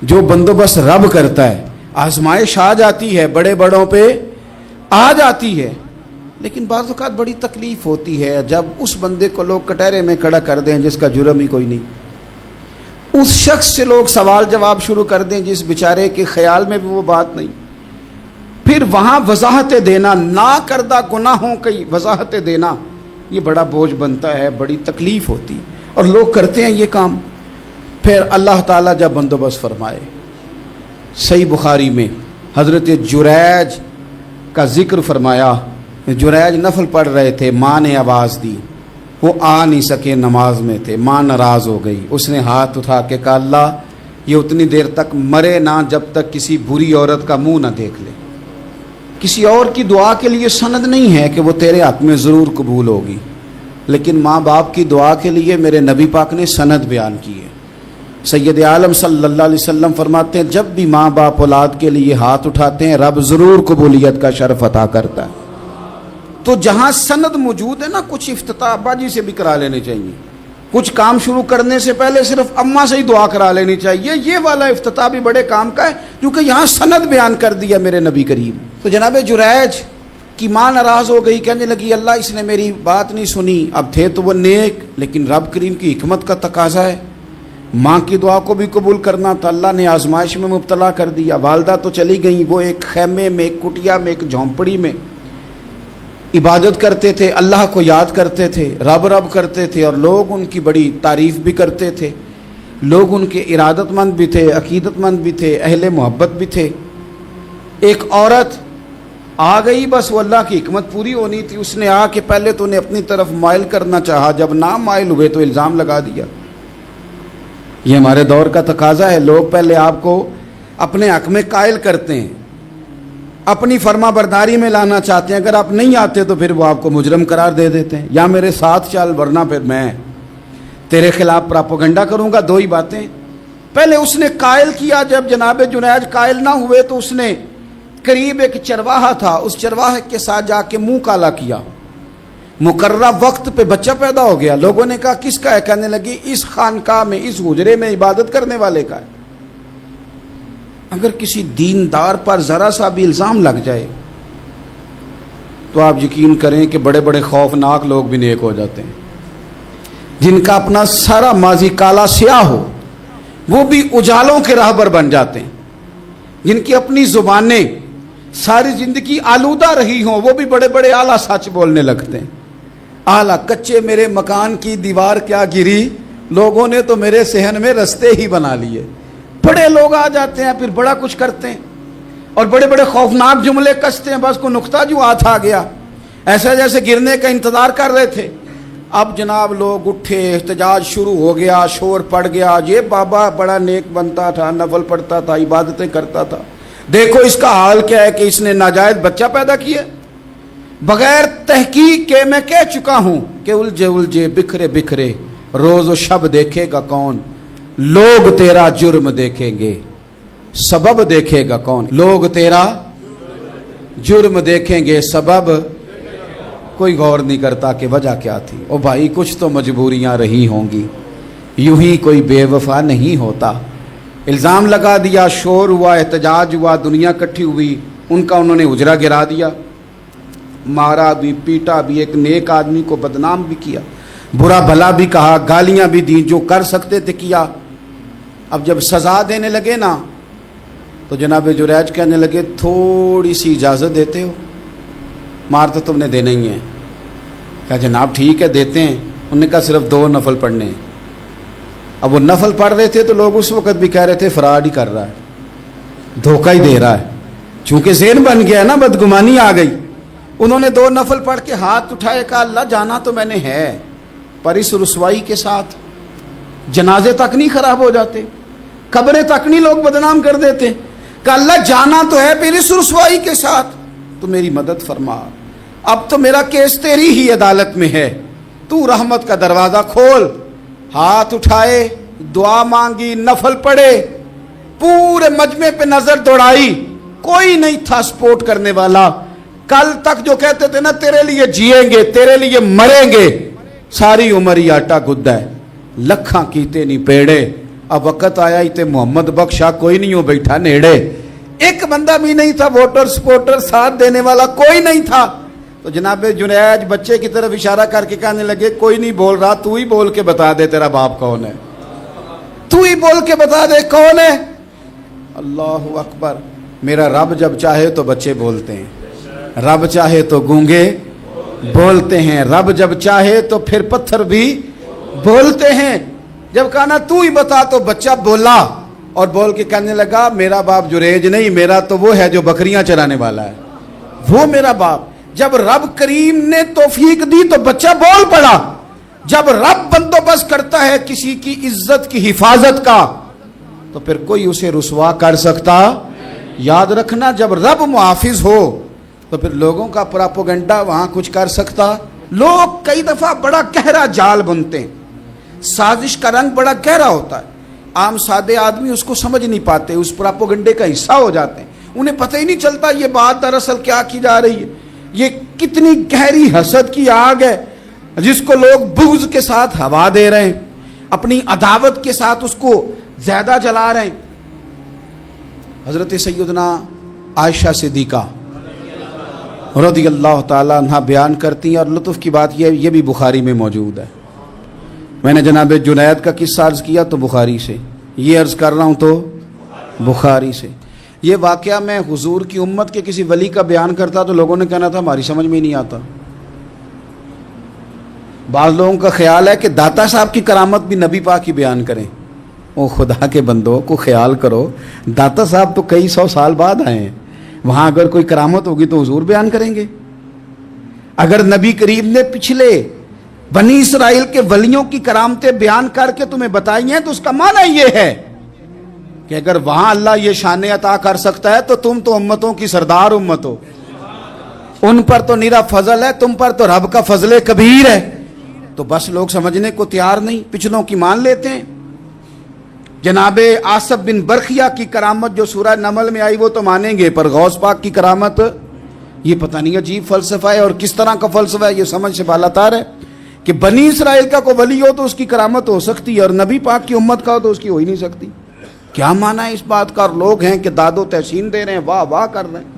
جو بندوبست رب کرتا ہے. آزمائش آ جاتی ہے, بڑے بڑوں پہ آ جاتی ہے, لیکن بعض اوقات بڑی تکلیف ہوتی ہے جب اس بندے کو لوگ کٹہرے میں کھڑا کر دیں جس کا جرم ہی کوئی نہیں, اس شخص سے لوگ سوال جواب شروع کر دیں جس بیچارے کے خیال میں بھی وہ بات نہیں. پھر وہاں وضاحتیں دینا, نہ کردہ گناہوں کی وضاحتیں دینا, یہ بڑا بوجھ بنتا ہے, بڑی تکلیف ہوتی, اور لوگ کرتے ہیں یہ کام. پھر اللہ تعالیٰ جب بندوبست فرمائے, صحیح بخاری میں حضرت جریج کا ذکر فرمایا. جریج نفل پڑھ رہے تھے, ماں نے آواز دی, وہ آ نہیں سکے, نماز میں تھے, ماں ناراض ہو گئی. اس نے ہاتھ اٹھا کے کہا اللہ یہ اتنی دیر تک مرے نہ جب تک کسی بری عورت کا منہ نہ دیکھ لے. کسی اور کی دعا کے لیے سند نہیں ہے کہ وہ تیرے حق میں ضرور قبول ہوگی, لیکن ماں باپ کی دعا کے لیے میرے نبی پاک نے سند بیان کی ہے. سید عالم صلی اللہ علیہ وسلم فرماتے ہیں جب بھی ماں باپ اولاد کے لیے ہاتھ اٹھاتے ہیں رب ضرور قبولیت کا شرف عطا کرتا ہے. تو جہاں سند موجود ہے نا, کچھ افتتاح ابا جی سے بھی کرا لینے چاہیے, کچھ کام شروع کرنے سے پہلے صرف اماں سے ہی دعا کرا لینی چاہیے. یہ والا افتتاح بھی بڑے کام کا ہے کیونکہ یہاں سند بیان کر دیا میرے نبی کریم. تو جناب جریج کی ماں ناراض ہو گئی, کہنے لگی اللہ اس نے میری بات نہیں سنی. اب تھے تو وہ نیک, لیکن رب کریم کی حکمت کا تقاضا ہے, ماں کی دعا کو بھی قبول کرنا تھا. اللہ نے آزمائش میں مبتلا کر دیا. والدہ تو چلی گئیں, وہ ایک خیمے میں, ایک کٹیا میں, ایک جھونپڑی میں عبادت کرتے تھے, اللہ کو یاد کرتے تھے, رب رب کرتے تھے, اور لوگ ان کی بڑی تعریف بھی کرتے تھے. لوگ ان کے ارادت مند بھی تھے, عقیدت مند بھی تھے, اہل محبت بھی تھے. ایک عورت آ گئی, بس وہ اللہ کی حکمت پوری ہونی تھی. اس نے آ کے پہلے تو انہیں اپنی طرف مائل کرنا چاہا, جب نہ مائل ہوئے تو الزام لگا دیا. یہ ہمارے دور کا تقاضا ہے, لوگ پہلے آپ کو اپنے حق میں قائل کرتے ہیں, اپنی فرما برداری میں لانا چاہتے ہیں. اگر آپ نہیں آتے تو پھر وہ آپ کو مجرم قرار دے دیتے ہیں, یا میرے ساتھ چل ورنہ پھر میں تیرے خلاف پراپوگنڈا کروں گا. دو ہی باتیں. پہلے اس نے قائل کیا, جب جناب جنید قائل نہ ہوئے تو اس نے قریب ایک چرواہا تھا, اس چرواہے کے ساتھ جا کے منہ کالا کیا. مقررہ وقت پہ بچہ پیدا ہو گیا. لوگوں نے کہا کس کا ہے؟ کہنے لگی اس خانقاہ میں, اس حجرے میں عبادت کرنے والے کا ہے. اگر کسی دیندار پر ذرا سا بھی الزام لگ جائے تو آپ یقین کریں کہ بڑے بڑے خوفناک لوگ بھی نیک ہو جاتے ہیں. جن کا اپنا سارا ماضی کالا سیاہ ہو وہ بھی اجالوں کے راہبر بن جاتے ہیں. جن کی اپنی زبانیں ساری زندگی آلودہ رہی ہوں وہ بھی بڑے بڑے اعلیٰ سچ بولنے لگتے ہیں. اعلیٰ کچے میرے مکان کی دیوار کیا گری, لوگوں نے تو میرے صحن میں رستے ہی بنا لیے. بڑے لوگ آ جاتے ہیں, پھر بڑا کچھ کرتے ہیں اور بڑے بڑے خوفناک جملے کستے ہیں. بس کو نقطہ جو ہاتھ آ گیا, ایسا جیسے گرنے کا انتظار کر رہے تھے. اب جناب لوگ اٹھے, احتجاج شروع ہو گیا, شور پڑ گیا. یہ بابا بڑا نیک بنتا تھا, نفل پڑھتا تھا, عبادتیں کرتا تھا, دیکھو اس کا حال کیا ہے کہ اس نے ناجائز بچہ پیدا کیا. بغیر تحقیق کے میں کہہ چکا ہوں کہ الجھے الجھے بکھرے بکھرے روز و شب دیکھے گا کون, لوگ تیرا جرم دیکھیں گے, سبب دیکھے گا کون. لوگ تیرا جرم دیکھیں گے, سبب کوئی غور نہیں کرتا کہ وجہ کیا تھی. او بھائی کچھ تو مجبوریاں رہی ہوں گی, یوں ہی کوئی بے وفا نہیں ہوتا. الزام لگا دیا, شور ہوا, احتجاج ہوا, دنیا اکٹھی ہوئی, ان کا انہوں نے اجرا گرا دیا, مارا بھی, پیٹا بھی, ایک نیک آدمی کو بدنام بھی کیا, برا بھلا بھی کہا, گالیاں بھی دیں, جو کر سکتے تھے کیا. اب جب سزا دینے لگے نا تو جناب جریج کہنے لگے تھوڑی سی اجازت دیتے ہو, مار تو تم نے دینا ہی ہے. کہا جناب ٹھیک ہے دیتے ہیں. انہوں نے کہا صرف 2 نفل پڑھنے ہیں. اب وہ نفل پڑھ رہے تھے تو لوگ اس وقت بھی کہہ رہے تھے فراڈ ہی کر رہا ہے, دھوکہ ہی دے رہا ہے. چونکہ ذہن بن گیا نا, بدگمانی آ گئی. انہوں نے 2 نفل پڑھ کے ہاتھ اٹھائے, کہا اللہ جانا تو میں نے ہے, پر اس رسوائی کے ساتھ جنازے تک نہیں خراب ہو جاتے, قبریں تک نہیں لوگ بدنام کر دیتے. کہ اللہ جانا تو ہے, پھر اس رسوائی کے ساتھ تو میری مدد فرما. اب تو میرا کیس تیری ہی عدالت میں ہے, تو رحمت کا دروازہ کھول. ہاتھ اٹھائے, دعا مانگی, نفل پڑھے, پورے مجمع پہ نظر دوڑائی, کوئی نہیں تھا سپورٹ کرنے والا. کل تک جو کہتے تھے نا تیرے لیے جیئیں گے, تیرے لیے مریں گے, ساری عمر ہی آٹا گدا ہے. لکھاں کیتے نہیں پیڑے, اب وقت آیا ہی تے محمد بخشا کوئی نہیں ہو بیٹھا نیڑے، ایک بندہ بھی نہیں تھا، ووٹر سپورٹر ساتھ دینے والا کوئی نہیں تھا. تو جناب جنید بچے کی طرف اشارہ کر کے کہنے لگے کوئی نہیں بول رہا، تو ہی بول کے بتا دے تیرا باپ کون ہے، تو ہی بول کے بتا دے کون ہے. اللہ اکبر. میرا رب جب چاہے تو بچے بولتے ہیں، رب چاہے تو گونگے بولتے ہیں، رب جب چاہے تو پھر پتھر بھی بولتے ہیں. جب کہا نا تو ہی بتا تو بچہ بولا اور بول کے کہنے لگا میرا باپ جریج نہیں، میرا تو وہ ہے جو بکریاں چرانے والا ہے، وہ میرا باپ. جب رب کریم نے توفیق دی تو بچہ بول پڑا. جب رب بندوبست کرتا ہے کسی کی عزت کی حفاظت کا تو پھر کوئی اسے رسوا کر سکتا. یاد رکھنا جب رب محافظ ہو تو پھر لوگوں کا پراپوگنڈا وہاں کچھ کر سکتا. لوگ کئی دفعہ بڑا گہرا جال بنتے ہیں، سازش کا رنگ بڑا گہرا ہوتا ہے، عام سادے آدمی اس کو سمجھ نہیں پاتے، اس پراپوگنڈے کا حصہ ہو جاتے ہیں، انہیں پتہ ہی نہیں چلتا یہ بات دراصل کیا کی جا رہی ہے. یہ کتنی گہری حسد کی آگ ہے جس کو لوگ بغض کے ساتھ ہوا دے رہے ہیں، اپنی عداوت کے ساتھ اس کو زیادہ جلا رہے ہیں. حضرت سیدنا عائشہ صدیقہ رضی اللہ تعالیٰ عنہ بیان کرتی ہیں، اور لطف کی بات یہ بھی بخاری میں موجود ہے. میں نے جناب جنید کا قصہ عرض کیا تو بخاری سے، یہ عرض کر رہا ہوں تو بخاری سے. یہ واقعہ میں حضور کی امت کے کسی ولی کا بیان کرتا تو لوگوں نے کہنا تھا ہماری سمجھ میں ہی نہیں آتا. بعض لوگوں کا خیال ہے کہ داتا صاحب کی کرامت بھی نبی پاک کی بیان کریں. او خدا کے بندوں کو خیال کرو، داتا صاحب تو کئی سو سال بعد آئے ہیں، وہاں اگر کوئی کرامت ہوگی تو حضور بیان کریں گے. اگر نبی کریم نے پچھلے بنی اسرائیل کے ولیوں کی کرامتیں بیان کر کے تمہیں بتائی ہیں تو اس کا معنی یہ ہے کہ اگر وہاں اللہ یہ شان عطا کر سکتا ہے تو تم تو امتوں کی سردار امت ہو، ان پر تو نیرا فضل ہے، تم پر تو رب کا فضل کبیر ہے. تو بس لوگ سمجھنے کو تیار نہیں، پچھلوں کی مان لیتے ہیں. جناب آصف بن برخیہ کی کرامت جو سورہ نمل میں آئی وہ تو مانیں گے، پر غوث پاک کی کرامت یہ پتہ نہیں عجیب فلسفہ ہے، اور کس طرح کا فلسفہ ہے یہ سمجھ سے بالاتر ہے کہ بنی اسرائیل کا کوئی ولی ہو تو اس کی کرامت ہو سکتی ہے اور نبی پاک کی امت کا ہو تو اس کی ہو ہی نہیں سکتی. کیا معنی ہے اس بات کا؟ اور لوگ ہیں کہ داد و تحسین دے رہے ہیں، واہ واہ کر رہے ہیں.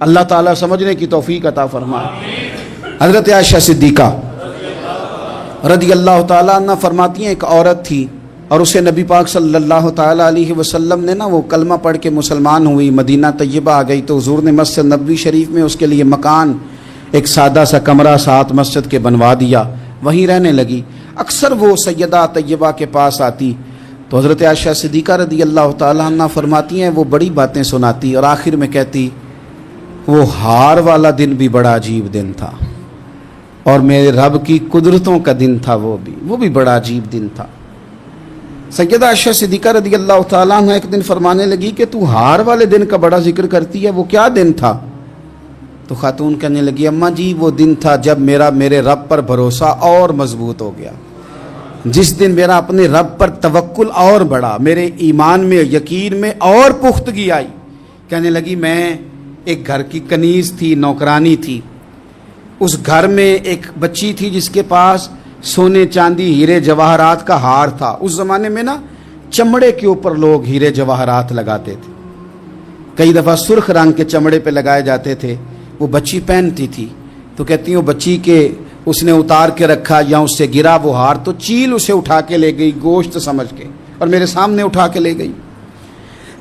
اللہ تعالیٰ سمجھنے کی توفیق عطا فرمائے. حضرت عائشہ صدیقہ رضی اللہ تعالیٰ عنہ فرماتی ہیں ایک عورت تھی اور اسے نبی پاک صلی اللہ تعالیٰ علیہ وسلم نے وہ کلمہ پڑھ کے مسلمان ہوئی، مدینہ طیبہ آ گئی تو حضور نے مسجد نبوی شریف میں اس کے لیے مکان، ایک سادہ سا کمرہ ساتھ مسجد کے بنوا دیا، وہیں رہنے لگی. اکثر وہ سیدہ طیبہ کے پاس آتی تو حضرت عائشہ صدیقہ رضی اللہ تعالیٰ عنہ فرماتی ہیں وہ بڑی باتیں سناتی اور آخر میں کہتی وہ ہار والا دن بھی بڑا عجیب دن تھا اور میرے رب کی قدرتوں کا دن تھا، وہ بھی بڑا عجیب دن تھا. سیدہ عائشہ صدیقہ رضی اللہ تعالیٰ عنہ ایک دن فرمانے لگی کہ تو ہار والے دن کا بڑا ذکر کرتی ہے، وہ کیا دن تھا؟ تو خاتون کہنے لگی اماں جی وہ دن تھا جب میرے رب پر بھروسہ اور مضبوط ہو گیا، جس دن میرا اپنے رب پر توکل اور بڑھا، میرے ایمان میں یقین میں اور پختگی آئی. کہنے لگی میں ایک گھر کی کنیز تھی، نوکرانی تھی، اس گھر میں ایک بچی تھی جس کے پاس سونے چاندی ہیرے جواہرات کا ہار تھا. اس زمانے میں نا چمڑے کے اوپر لوگ ہیرے جواہرات لگاتے تھے، کئی دفعہ سرخ رنگ کے چمڑے پہ لگائے جاتے تھے. وہ بچی پہنتی تھی تو کہتی ہوں بچی کے اس نے اتار کے رکھا یا اس سے گرا وہ ہار تو چیل اسے اٹھا کے لے گئی گوشت سمجھ کے اور میرے سامنے اٹھا کے لے گئی.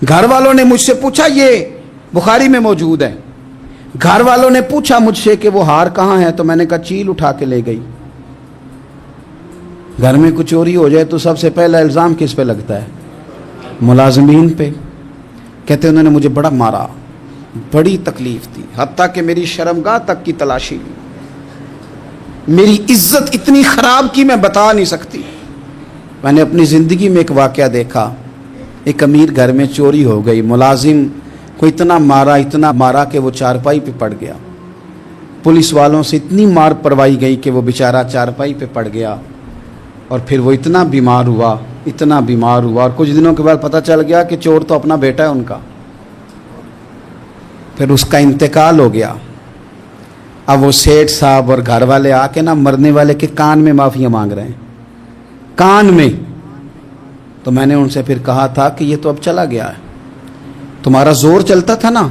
گھر والوں نے مجھ سے پوچھا، یہ بخاری میں موجود ہے، گھر والوں نے پوچھا مجھ سے کہ وہ ہار کہاں ہے تو میں نے کہا چیل اٹھا کے لے گئی. گھر میں کچھ چوری ہو جائے تو سب سے پہلا الزام کس پہ لگتا ہے؟ ملازمین پہ. کہتے انہوں نے مجھے بڑا مارا، بڑی تکلیف تھی، حتیٰ کہ میری شرمگاہ تک کی تلاشی لی، میری عزت اتنی خراب کی میں بتا نہیں سکتی. میں نے اپنی زندگی میں ایک واقعہ دیکھا، ایک امیر گھر میں چوری ہو گئی، ملازم کو اتنا مارا کہ وہ چارپائی پہ پڑ گیا. پولیس والوں سے اتنی مار پروائی گئی کہ وہ بیچارہ چارپائی پہ پڑ گیا اور پھر وہ اتنا بیمار ہوا اور کچھ دنوں کے بعد پتہ چل گیا کہ چور تو اپنا بیٹا ہے ان کا. پھر اس کا انتقال ہو گیا. اب وہ سیٹھ صاحب اور گھر والے آ کے نا مرنے والے کے کان میں معافیاں مانگ رہے ہیں، کان میں. تو میں نے ان سے پھر کہا تھا کہ یہ تو اب چلا گیا ہے، تمہارا زور چلتا تھا نا،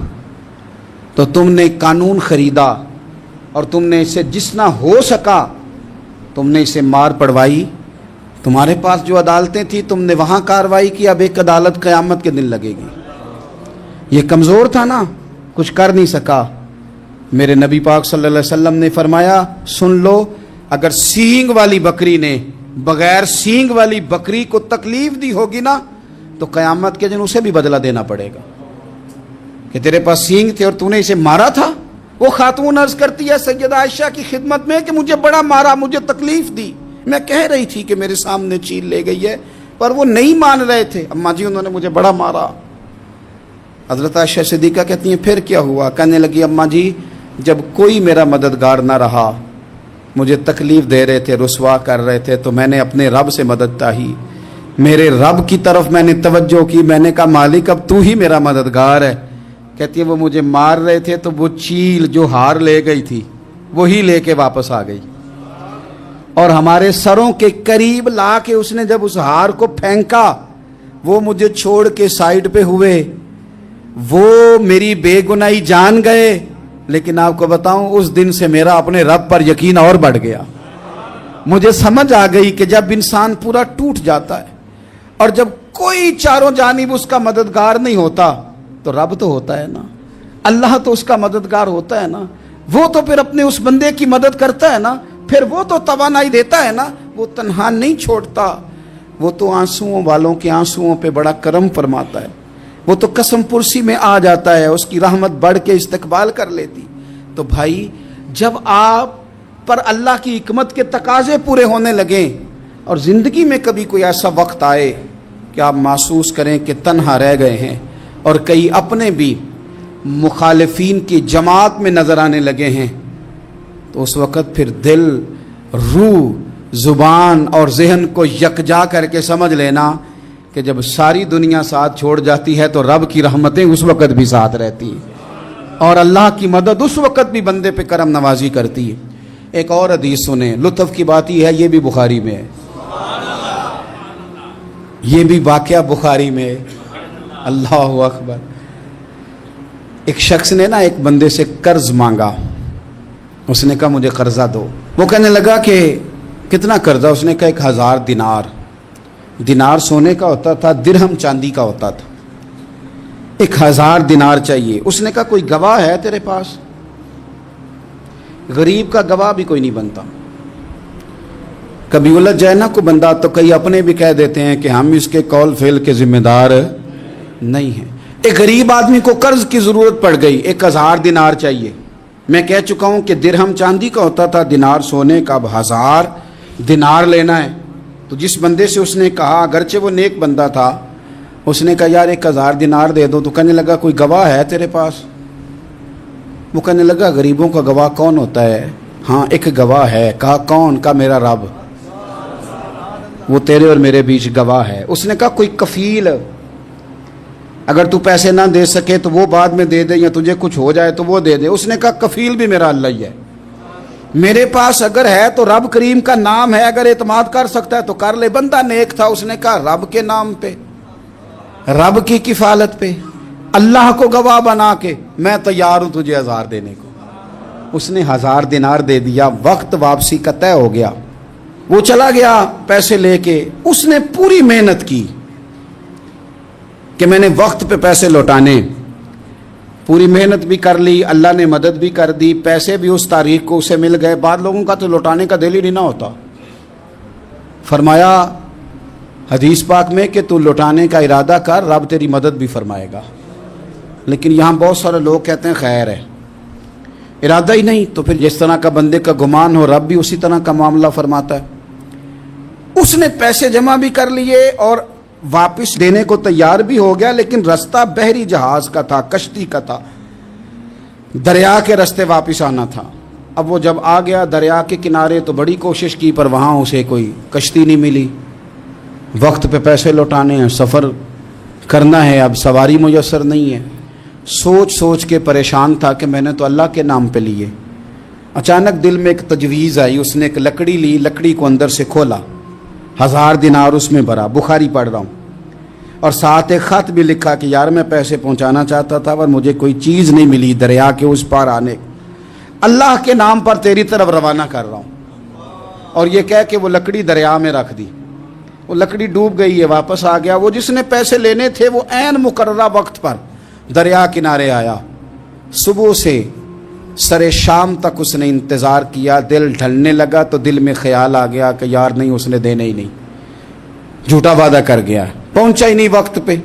تو تم نے قانون خریدا اور تم نے اسے جتنا ہو سکا تم نے اسے مار پڑوائی، تمہارے پاس جو عدالتیں تھیں تم نے وہاں کارروائی کی، اب ایک عدالت قیامت کے دن لگے گی۔ یہ کمزور تھا نا، کچھ کر نہیں سکا۔ میرے نبی پاک صلی اللہ علیہ وسلم نے فرمایا سن لو، اگر سینگ والی بکری نے بغیر سینگ والی بکری کو تکلیف دی ہوگی نا تو قیامت کے دن اسے بھی بدلہ دینا پڑے گا کہ تیرے پاس سینگ تھے اور تو نے اسے مارا تھا۔ وہ خاتون عرض کرتی ہے سیدہ عائشہ کی خدمت میں کہ مجھے بڑا مارا، مجھے تکلیف دی، میں کہہ رہی تھی کہ میرے سامنے چیل لے گئی ہے پر وہ نہیں مان رہے تھے، اماں جی انہوں نے مجھے بڑا مارا۔ حضرت عائشہ صدیقہ کہتی ہیں پھر کیا ہوا؟ کہنے لگی اماں جی جب کوئی میرا مددگار نہ رہا، مجھے تکلیف دے رہے تھے، رسوا کر رہے تھے، تو میں نے اپنے رب سے مدد چاہی، میرے رب کی طرف میں نے توجہ کی، میں نے کہا مالک اب تو ہی میرا مددگار ہے۔ کہتی ہے وہ مجھے مار رہے تھے تو وہ چیل جو ہار لے گئی تھی وہی لے کے واپس آ گئی، اور ہمارے سروں کے قریب لا کے اس نے جب اس ہار کو پھینکا وہ مجھے چھوڑ کے سائیڈ پہ ہوئے، وہ میری بے گناہی جان گئے، لیکن آپ کو بتاؤں اس دن سے میرا اپنے رب پر یقین اور بڑھ گیا۔ مجھے سمجھ آ گئی کہ جب انسان پورا ٹوٹ جاتا ہے اور جب کوئی چاروں جانب اس کا مددگار نہیں ہوتا تو رب تو ہوتا ہے نا، اللہ تو اس کا مددگار ہوتا ہے نا، وہ تو پھر اپنے اس بندے کی مدد کرتا ہے نا، پھر وہ تو توانائی دیتا ہے نا، وہ تنہا نہیں چھوڑتا، وہ تو آنسوؤں والوں کے آنسوؤں پہ بڑا کرم فرماتا ہے، وہ تو قسم پرسی میں آ جاتا ہے، اس کی رحمت بڑھ کے استقبال کر لیتی۔ تو بھائی جب آپ پر اللہ کی حکمت کے تقاضے پورے ہونے لگیں اور زندگی میں کبھی کوئی ایسا وقت آئے کہ آپ محسوس کریں کہ تنہا رہ گئے ہیں اور کئی اپنے بھی مخالفین کی جماعت میں نظر آنے لگے ہیں، تو اس وقت پھر دل، روح، زبان اور ذہن کو یکجا کر کے سمجھ لینا کہ جب ساری دنیا ساتھ چھوڑ جاتی ہے تو رب کی رحمتیں اس وقت بھی ساتھ رہتی ہیں اور اللہ کی مدد اس وقت بھی بندے پہ کرم نوازی کرتی ہے۔ ایک اور حدیث سنیں، لطف کی بات یہ ہے یہ بھی بخاری میں ہے، یہ بھی واقعہ بخاری میں ہے۔ اللہ اکبر۔ ایک شخص نے نا ایک بندے سے قرض مانگا، اس نے کہا مجھے قرضہ دو، وہ کہنے لگا کہ کتنا قرضہ؟ اس نے کہا 1000 دینار۔ دینار سونے کا ہوتا تھا، درہم چاندی کا ہوتا تھا، 1000 دینار چاہیے۔ اس نے کہا کوئی گواہ ہے تیرے پاس؟ غریب کا گواہ بھی کوئی نہیں بنتا، کبھی الجھ جائے نا کوئی بندہ تو کئی اپنے بھی کہہ دیتے ہیں کہ ہم اس کے قول فعل کے ذمہ دار نہیں ہیں۔ ایک غریب آدمی کو قرض کی ضرورت پڑ گئی، 1000 دینار چاہیے۔ میں کہہ چکا ہوں کہ درہم چاندی کا ہوتا تھا، دینار سونے کا، اب 1000 دینار لینا ہے۔ تو جس بندے سے اس نے کہا، اگرچہ وہ نیک بندہ تھا، اس نے کہا یار 1000 دینار دے دو، تو کہنے لگا کوئی گواہ ہے تیرے پاس؟ وہ کہنے لگا غریبوں کا گواہ کون ہوتا ہے؟ ہاں ایک گواہ ہے۔ کہا کون؟ کہا میرا رب، وہ تیرے اور میرے بیچ گواہ ہے۔ اس نے کہا کوئی کفیل، اگر تو پیسے نہ دے سکے تو وہ بعد میں دے دے، یا تجھے کچھ ہو جائے تو وہ دے دے۔ اس نے کہا کفیل بھی میرا اللہ ہی ہے، میرے پاس اگر ہے تو رب کریم کا نام ہے، اگر اعتماد کر سکتا ہے تو کر لے۔ بندہ نیک تھا، اس نے کہا رب کے نام پہ، رب کی کفالت پہ، اللہ کو گواہ بنا کے میں تیار ہوں تجھے 1000 دینے کو۔ اس نے 1000 دینار دے دیا، وقت واپسی کا طے ہو گیا، وہ چلا گیا پیسے لے کے۔ اس نے پوری محنت کی کہ میں نے وقت پہ پیسے لوٹانے، پوری محنت بھی کر لی، اللہ نے مدد بھی کر دی، پیسے بھی اس تاریخ کو اسے مل گئے۔ بعض لوگوں کا تو لوٹانے کا دل ہی نہیں نہ ہوتا۔ فرمایا حدیث پاک میں کہ تو لوٹانے کا ارادہ کر، رب تیری مدد بھی فرمائے گا۔ لیکن یہاں بہت سارے لوگ کہتے ہیں خیر ہے، ارادہ ہی نہیں، تو پھر جس طرح کا بندے کا گمان ہو رب بھی اسی طرح کا معاملہ فرماتا ہے۔ اس نے پیسے جمع بھی کر لیے اور واپس دینے کو تیار بھی ہو گیا، لیکن رستہ بحری جہاز کا تھا، کشتی کا تھا، دریا کے رستے واپس آنا تھا۔ اب وہ جب آ گیا دریا کے کنارے تو بڑی کوشش کی، پر وہاں اسے کوئی کشتی نہیں ملی۔ وقت پہ پیسے لوٹانے ہیں، سفر کرنا ہے، اب سواری میسر نہیں ہے۔ سوچ سوچ کے پریشان تھا کہ میں نے تو اللہ کے نام پہ لیے۔ اچانک دل میں ایک تجویز آئی، اس نے ایک لکڑی لی، لکڑی کو اندر سے کھولا، 1000 دینار اس میں بھرا۔ بخاری پڑھ رہا ہوں۔ اور ساتھ ایک خط بھی لکھا کہ یار میں پیسے پہنچانا چاہتا تھا پر مجھے کوئی چیز نہیں ملی دریا کے اس پار آنے، اللہ کے نام پر تیری طرف روانہ کر رہا ہوں۔ اور یہ کہہ کہ وہ لکڑی دریا میں رکھ دی، وہ لکڑی ڈوب گئی ہے، واپس آ گیا۔ وہ جس نے پیسے لینے تھے وہ عین مقررہ وقت پر دریا کنارے آیا، صبح سے سر شام تک اس نے انتظار کیا۔ دل ڈھلنے لگا تو دل میں خیال آ گیا کہ یار نہیں، اس نے دینے ہی نہیں، جھوٹا وعدہ کر گیا، پہنچا ہی نہیں وقت پہ۔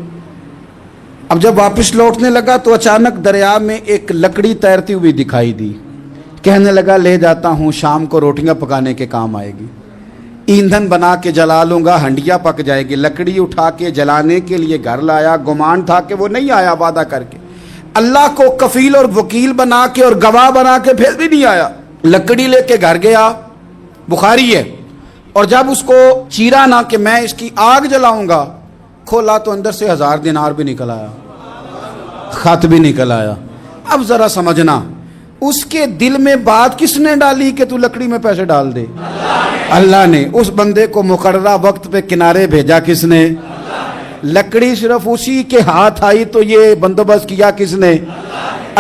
اب جب واپس لوٹنے لگا تو اچانک دریا میں ایک لکڑی تیرتی ہوئی دکھائی دی، کہنے لگا لے جاتا ہوں، شام کو روٹیاں پکانے کے کام آئے گی، ایندھن بنا کے جلا لوں گا، ہنڈیا پک جائے گی۔ لکڑی اٹھا کے جلانے کے لیے گھر لایا، گمان تھا کہ وہ نہیں آیا وعدہ کر کے، اللہ کو کفیل اور وکیل بنا کے اور گواہ بنا کے پھر بھی نہیں آیا۔ لکڑی لے کے گھر گیا، بخاری ہے، اور جب اس کو چیرا نہ کہ میں اس کی آگ جلاؤں گا، کھولا تو اندر سے 1000 دینار بھی نکل آیا، خط بھی نکل آیا۔ اب ذرا سمجھنا، اس کے دل میں بات کس نے ڈالی کہ تو لکڑی میں پیسے ڈال دے؟ اللہ نے۔ اس بندے کو مقررہ وقت پہ کنارے بھیجا کس نے؟ لکڑی صرف اسی کے ہاتھ آئی تو یہ بندوبست کیا کس نے؟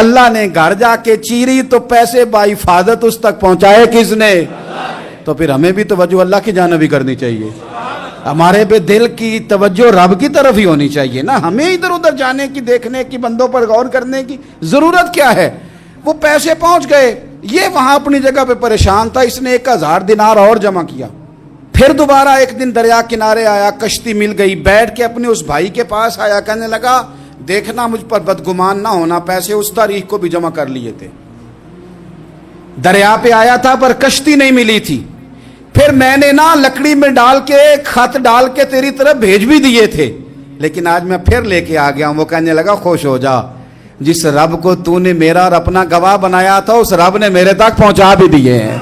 اللہ نے۔ گھر جا کے چیری تو پیسے بحفاظت اس تک پہنچائے کس نے؟ تو پھر ہمیں بھی توجہ اللہ کی جانب ہی کرنی چاہیے، ہمارے پہ دل کی توجہ رب کی طرف ہی ہونی چاہیے نا، ہمیں ادھر ادھر جانے کی، دیکھنے کی، بندوں پر غور کرنے کی ضرورت کیا ہے؟ وہ پیسے پہنچ گئے، یہ وہاں اپنی جگہ پہ پریشان تھا، اس نے 1000 دینار اور جمع کیا۔ پھر دوبارہ ایک دن دریا کنارے آیا، کشتی مل گئی، بیٹھ کے اپنے اس بھائی کے پاس آیا، کہنے لگا دیکھنا مجھ پر بدگمان نہ ہونا، پیسے اس تاریخ کو بھی جمع کر لیے تھے، دریا پہ آیا تھا پر کشتی نہیں ملی تھی، پھر میں نے نا لکڑی میں ڈال کے خط ڈال کے تیری طرف بھیج بھی دیے تھے، لیکن آج میں پھر لے کے آ گیا ہوں۔ وہ کہنے لگا خوش ہو جا، جس رب کو تو نے میرا اور اپنا گواہ بنایا تھا اس رب نے میرے تک پہنچا بھی دیے ہیں۔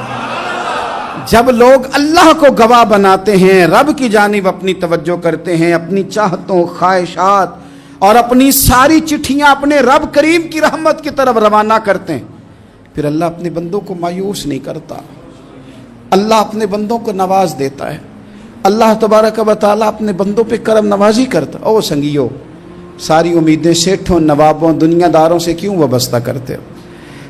جب لوگ اللہ کو گواہ بناتے ہیں، رب کی جانب اپنی توجہ کرتے ہیں، اپنی چاہتوں، خواہشات اور اپنی ساری چٹھیاں اپنے رب کریم کی رحمت کی طرف روانہ کرتے ہیں، پھر اللہ اپنے بندوں کو مایوس نہیں کرتا، اللہ اپنے بندوں کو نواز دیتا ہے، اللہ تبارک و تعالیٰ اپنے بندوں پہ کرم نوازی کرتا۔ او سنگیو، ساری امیدیں سیٹھوں، نوابوں، دنیا داروں سے کیوں وابستہ کرتے ہو؟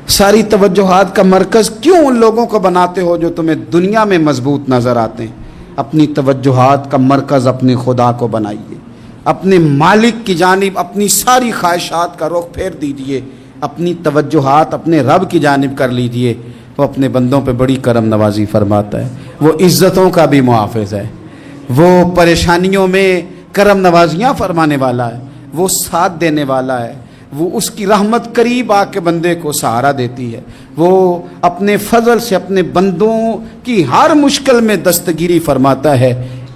ساری توجہات کا مرکز کیوں ان لوگوں کو بناتے ہو جو تمہیں دنیا میں مضبوط نظر آتے ہیں؟ اپنی توجہات کا مرکز اپنے خدا کو بنائیے، اپنے مالک کی جانب اپنی ساری خواہشات کا رخ پھیر دیجئے، اپنی توجہات اپنے رب کی جانب کر لیجئے، وہ اپنے بندوں پہ بڑی کرم نوازی فرماتا ہے، وہ عزتوں کا بھی محافظ ہے، وہ پریشانیوں میں کرم نوازیاں فرمانے والا ہے، وہ ساتھ دینے والا ہے، وہ اس کی رحمت قریب آ کے بندے کو سہارا دیتی ہے، وہ اپنے فضل سے اپنے بندوں کی ہر مشکل میں دستگیری فرماتا ہے۔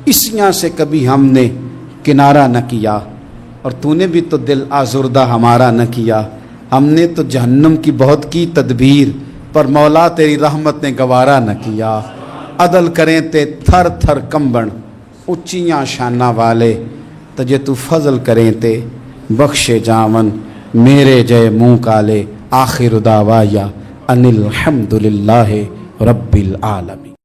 اسیاں سے کبھی ہم نے کنارہ نہ کیا، اور تو نے بھی تو دل آزردہ ہمارا نہ کیا، ہم نے تو جہنم کی بہت کی تدبیر، پر مولا تیری رحمت نے گوارا نہ کیا۔ عدل کریں تے تھر تھر کمبن، اچیاں شانہ والے، تجھے تو فضل کریں تے بخشے جاون، میرے جے منہ کالے، آخر دعوایا ان الحمدللہ رب العالمین۔